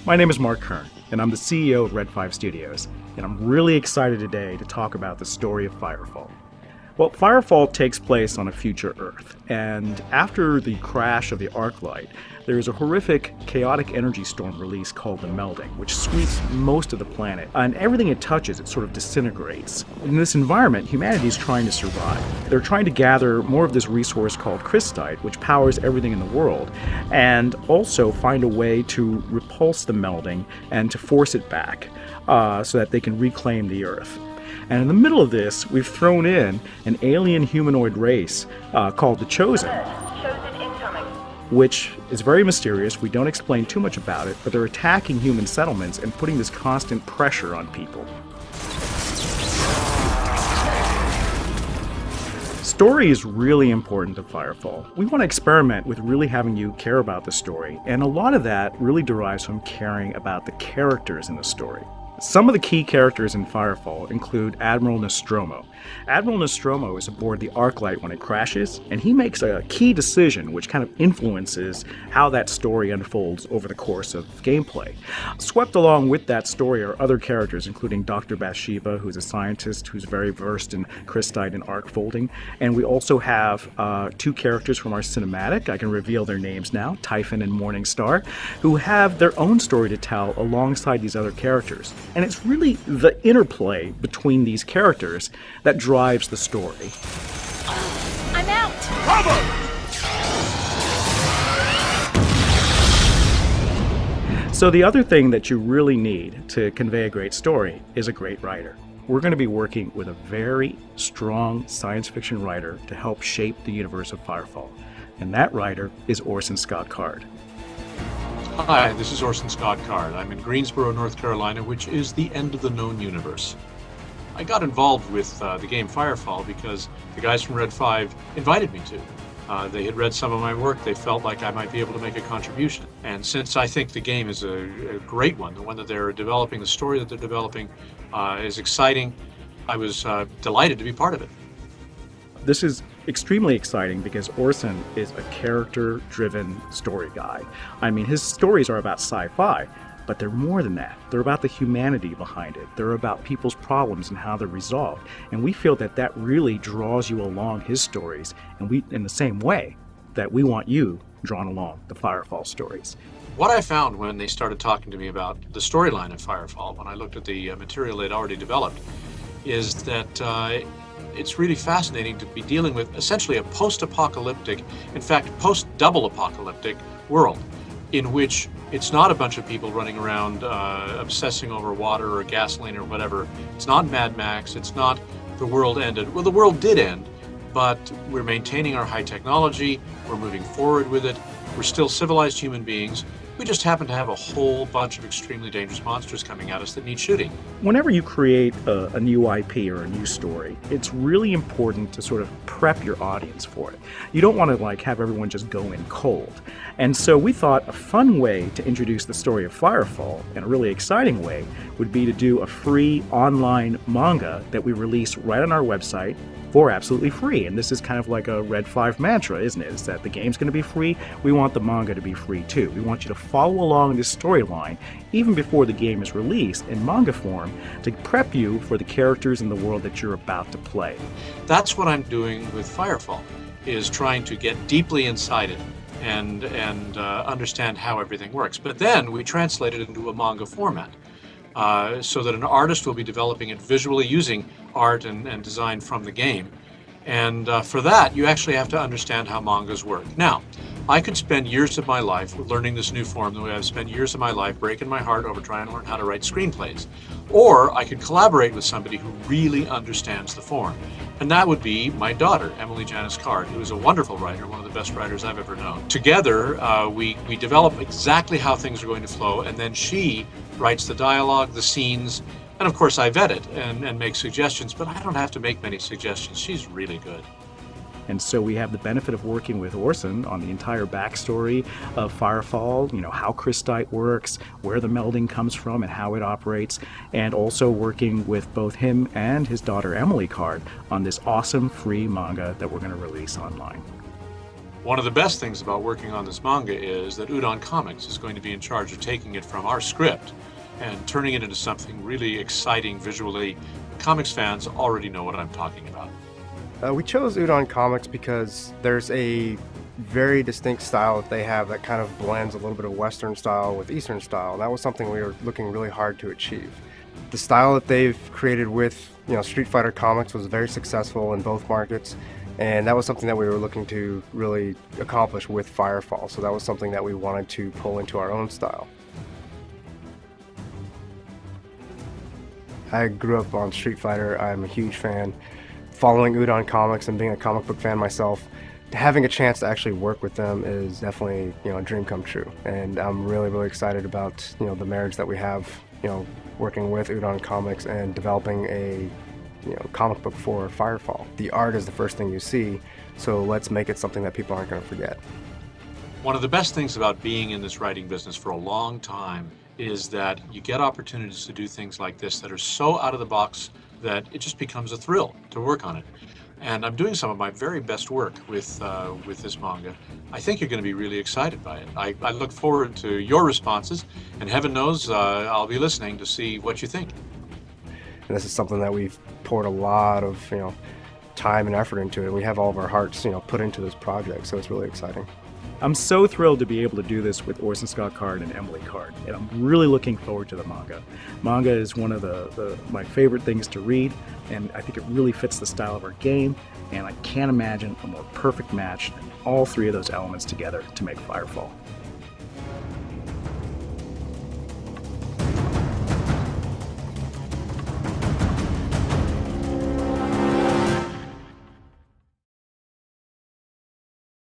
My name is Mark Kern, and I'm the CEO of Red 5 Studios, and I'm really excited today to talk about the story of Firefall. Well, Firefall takes place on a future Earth, and after the crash of the Arclight, there is a horrific, chaotic energy storm release called the Melding, which sweeps most of the planet, and everything it touches, it sort of disintegrates. In this environment, humanity is trying to survive. They're trying to gather more of this resource called crystite, which powers everything in the world, and also find a way to repulse the Melding and to force it back so that they can reclaim the Earth. And in the middle of this, we've thrown in an alien humanoid race called the Chosen, which is very mysterious. We don't explain too much about it, but they're attacking human settlements and putting this constant pressure on people. Story is really important to Firefall. We want to experiment with really having you care about the story, and a lot of that really derives from caring about the characters in the story. Some of the key characters in Firefall include Admiral Nostromo. Admiral Nostromo is aboard the Arclight when it crashes, and he makes a key decision which kind of influences how that story unfolds over the course of gameplay. Swept along with that story are other characters, including Dr. Bathsheba, who's a scientist who's very versed in crystite and arc folding, and we also have two characters from our cinematic, I can reveal their names now, Typhon and Morningstar, who have their own story to tell alongside these other characters. And it's really the interplay between these characters that drives the story. I'm out! Cover! So the other thing that you really need to convey a great story is a great writer. We're going to be working with a very strong science fiction writer to help shape the universe of Firefall. And that writer is Orson Scott Card. Hi, this is Orson Scott Card. I'm in Greensboro, North Carolina, which is the end of the known universe. I got involved with the game Firefall because the guys from Red 5 invited me to. They had read some of my work. They felt like I might be able to make a contribution. And since I think the game is a great one, the one that they're developing, the story that they're developing is exciting, I was delighted to be part of it. This is extremely exciting because Orson is a character-driven story guy. I mean, his stories are about sci-fi, but they're more than that. They're about the humanity behind it. They're about people's problems and how they're resolved. And we feel that that really draws you along his stories, and we, in the same way that we want you drawn along the Firefall stories. What I found when they started talking to me about the storyline of Firefall, when I looked at the material they'd already developed, is that it's really fascinating to be dealing with essentially a post-apocalyptic, in fact, post-double apocalyptic world in which it's not a bunch of people running around obsessing over water or gasoline or whatever. It's not Mad Max. It's not the world ended. Well, the world did end, but we're maintaining our high technology. We're moving forward with it. We're still civilized human beings. We just happen to have a whole bunch of extremely dangerous monsters coming at us that need shooting. Whenever you create a new IP or a new story, it's really important to sort of prep your audience for it. You don't want to have everyone just go in cold. And so we thought a fun way to introduce the story of Firefall, and a really exciting way, would be to do a free online manga that we release right on our website for absolutely free. And this is kind of like a Red 5 mantra, isn't it? Is that the game's going to be free, we want the manga to be free too. We want you to follow along this storyline even before the game is released in manga form to prep you for the characters in the world that you're about to play. That's what I'm doing with Firefall, is trying to get deeply inside it and understand how everything works. But then we translate it into a manga format. So that an artist will be developing it visually using art and design from the game. And for that, you actually have to understand how mangas work. Now, I could spend years of my life learning this new form the way I've spent years of my life breaking my heart over trying to learn how to write screenplays. Or I could collaborate with somebody who really understands the form. And that would be my daughter, Emily Janice Card, who is a wonderful writer, one of the best writers I've ever known. Together, we develop exactly how things are going to flow, and then she writes the dialogue, the scenes, and of course I vet it and make suggestions, but I don't have to make many suggestions. She's really good. And so we have the benefit of working with Orson on the entire backstory of Firefall, how crystite works, where the melding comes from and how it operates, and also working with both him and his daughter Emily Card on this awesome free manga that we're going to release online. One of the best things about working on this manga is that Udon Comics is going to be in charge of taking it from our script and turning it into something really exciting visually. Comics fans already know what I'm talking about. We chose Udon Comics because there's a very distinct style that they have that kind of blends a little bit of Western style with Eastern style. And that was something we were looking really hard to achieve. The style that they've created with Street Fighter Comics was very successful in both markets, and that was something that we were looking to really accomplish with Firefall. So that was something that we wanted to pull into our own style. I grew up on Street Fighter. I'm a huge fan. Following Udon Comics and being a comic book fan myself, having a chance to actually work with them is definitely a dream come true. And I'm really excited about the marriage that we have, working with Udon Comics and developing a comic book for Firefall. The art is the first thing you see, so let's make it something that people aren't going to forget. One of the best things about being in this writing business for a long time is that you get opportunities to do things like this that are so out of the box that it just becomes a thrill to work on it. And I'm doing some of my very best work with this manga. I think you're going to be really excited by it. I look forward to your responses, and heaven knows I'll be listening to see what you think. And this is something that we've poured a lot of time and effort into it. We have all of our hearts put into this project, so it's really exciting. I'm so thrilled to be able to do this with Orson Scott Card and Emily Card, and I'm really looking forward to the manga. Manga is one of my favorite things to read, and I think it really fits the style of our game, and I can't imagine a more perfect match than all three of those elements together to make Firefall.